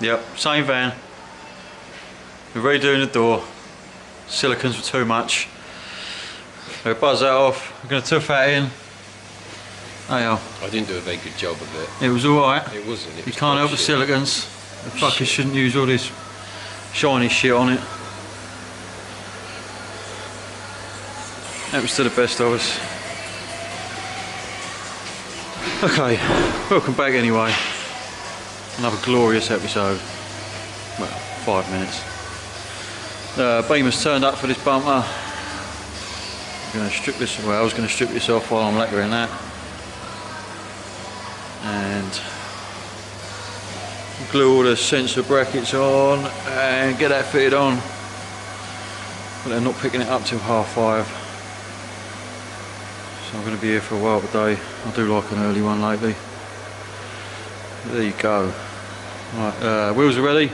Yep, same van. We're redoing the door. Silicons were too much. We'll buzz that off. We're going to tuff that in. Oh yeah. I didn't do a very good job of it. It was alright. It wasn't. It You was can't help the shit. silicons. The fuckers shouldn't use all this shiny shit on it. That was to the best of us. Okay, welcome back anyway. Another glorious episode. Well, 5 minutes. Beamer's turned up for this bumper. I'm going to strip this. Well, I was going to strip this off while I'm lacquering that, and glue all the sensor brackets on and get that fitted on. But they're not picking it up till 5:30. So I'm going to be here for a while today. I do like an early one lately. There you go. Right, wheels are ready.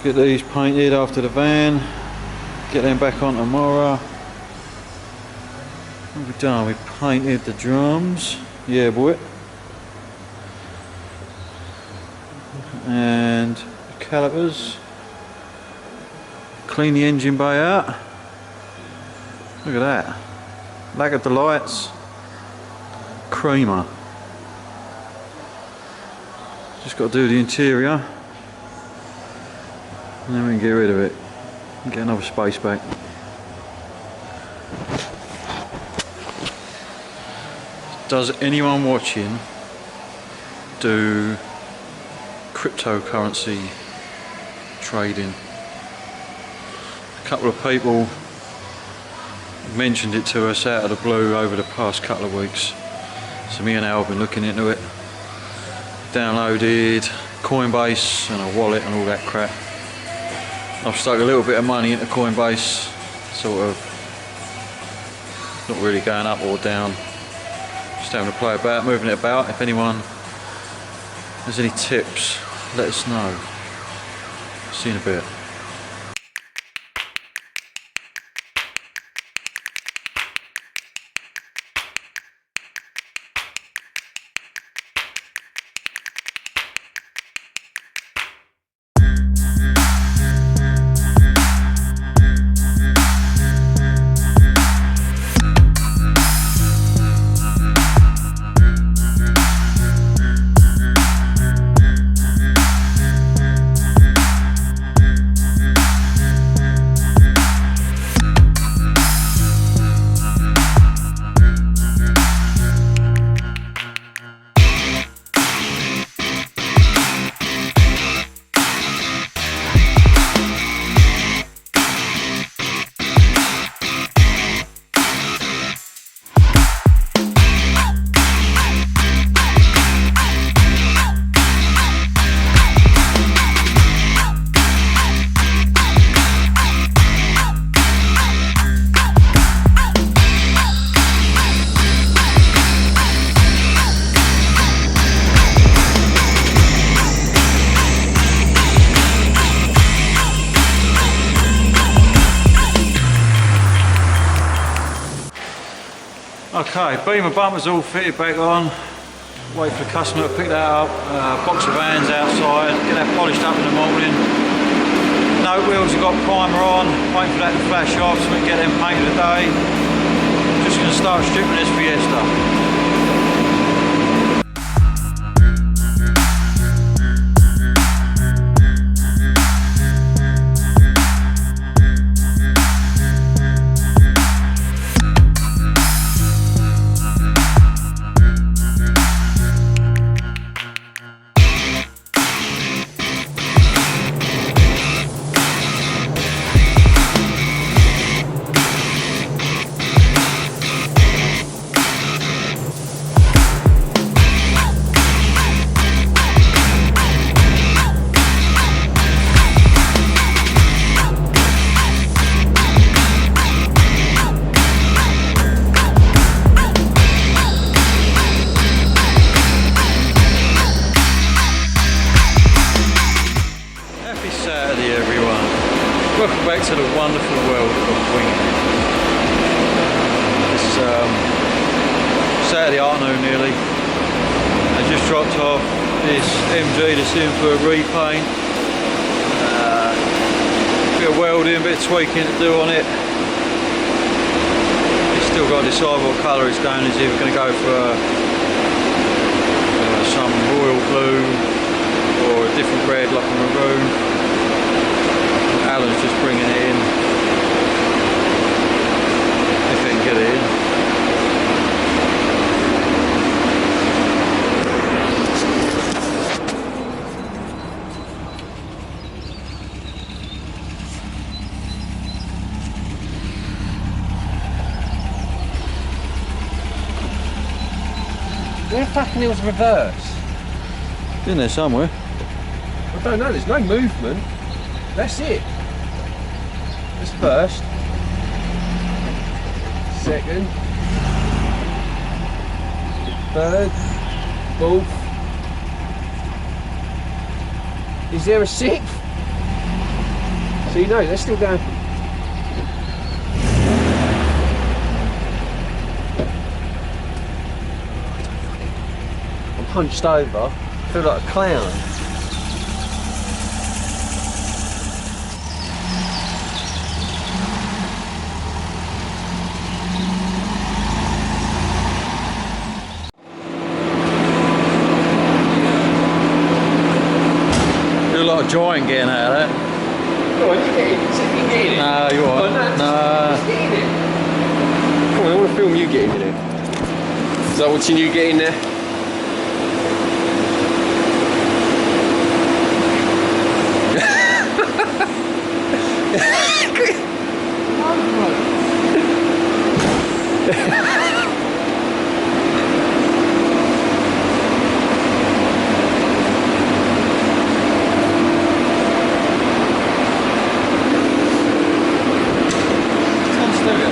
Get these painted after the van. Get them back on tomorrow. What have we done? We painted the drums. Yeah, boy. And the calipers. Clean the engine bay out. Look at that. Lacquered the lights. Creamer. Just got to do the interior. And then we can get rid of it and get another space back. Does anyone watching do cryptocurrency trading? A couple of people mentioned it to us out of the blue over the past couple of weeks. So me and Al have been looking into it. Downloaded Coinbase and a wallet and all that crap. I've stuck a little bit of money into Coinbase, sort of, not really going up or down, just having to play about, moving it about. If anyone has any tips, let us know. See you in a bit. Okay, beamer bumper's all fitted back on. Wait for the customer to pick that up. Box of vans outside, get that polished up in the morning. No wheels have got primer on, wait for that to flash off so we can get them painted today. Just going to start stripping this Fiesta. Welcome back to the wonderful world of Wingin-It. It's Saturday afternoon nearly. As just dropped off this MG that's in for a repaint. Bit of welding, bit of tweaking to do on it. He's still got to decide what colour it's going. Is either going to go for some royal blue or a different red like a maroon. Alan's just bringing it in, if he can get it in. Where fucking hell's reverse? In there somewhere. I don't know, there's no movement. That's it. That's first. Second. Third. Fourth. Is there a sixth? So you know, they're still going. I'm hunched over. I feel like a clown. Like a giant getting out of that. Go on, you get it. See if you can get in it. Nah, you are. Nah. Just get in it. Come on, I want to film you getting in it. Is that watching you get in there?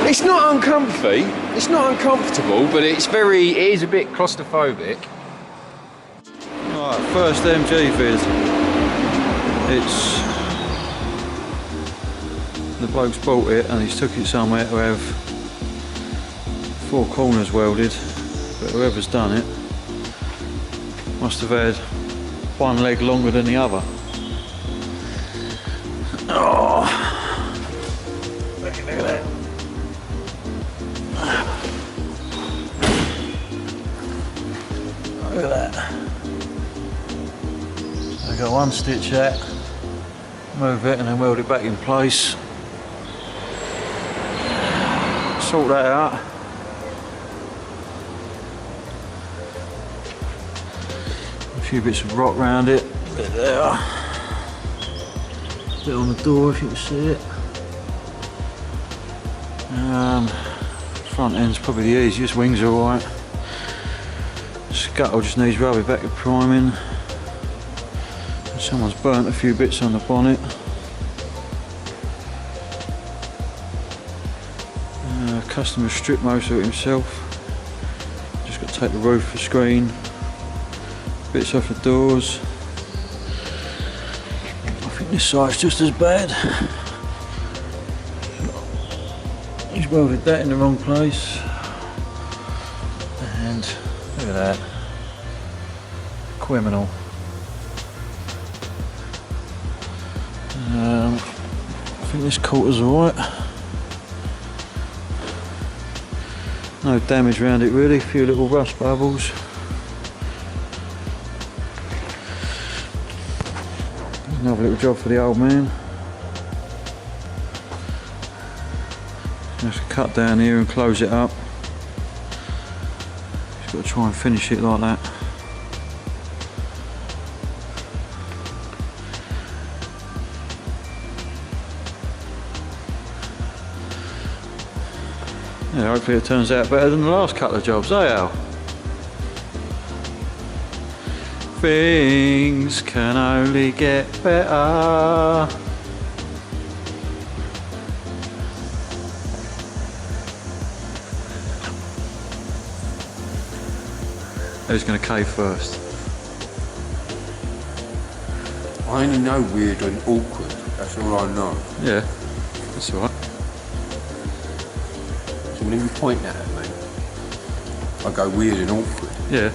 It's not uncomfy, it's not uncomfortable, but it is a bit claustrophobic. Right, first MG vid. It's the bloke's bought it and he's took it somewhere to have 4 corners welded, but whoever's done it must have had one leg longer than the other. Oh, look at that. Look at that. I got one stitch out, move it and then weld it back in place. Sort that out. A few bits of rock round it. Bit there. Bit on the door if you can see it. Front end's probably the easiest, wings are alright. Scuttle just needs rubbing back with priming. Someone's burnt a few bits on the bonnet. Customer stripped most of it himself. Just got to take the roof for screen, bits off the doors. I think this side's just as bad. He's welded that in the wrong place. And look at that. Criminal. I think this quarter's alright. No damage around it really, a few little rust bubbles. Another little job for the old man. Just cut down here and close it up. Just got to try and finish it like that. Yeah, hopefully it turns out better than the last couple of jobs, eh Al? Things can only get better. Who's going to cave first? I only know weird and awkward, that's all I know. Yeah, that's alright. So when you point that at me, I go weird and awkward. Yeah.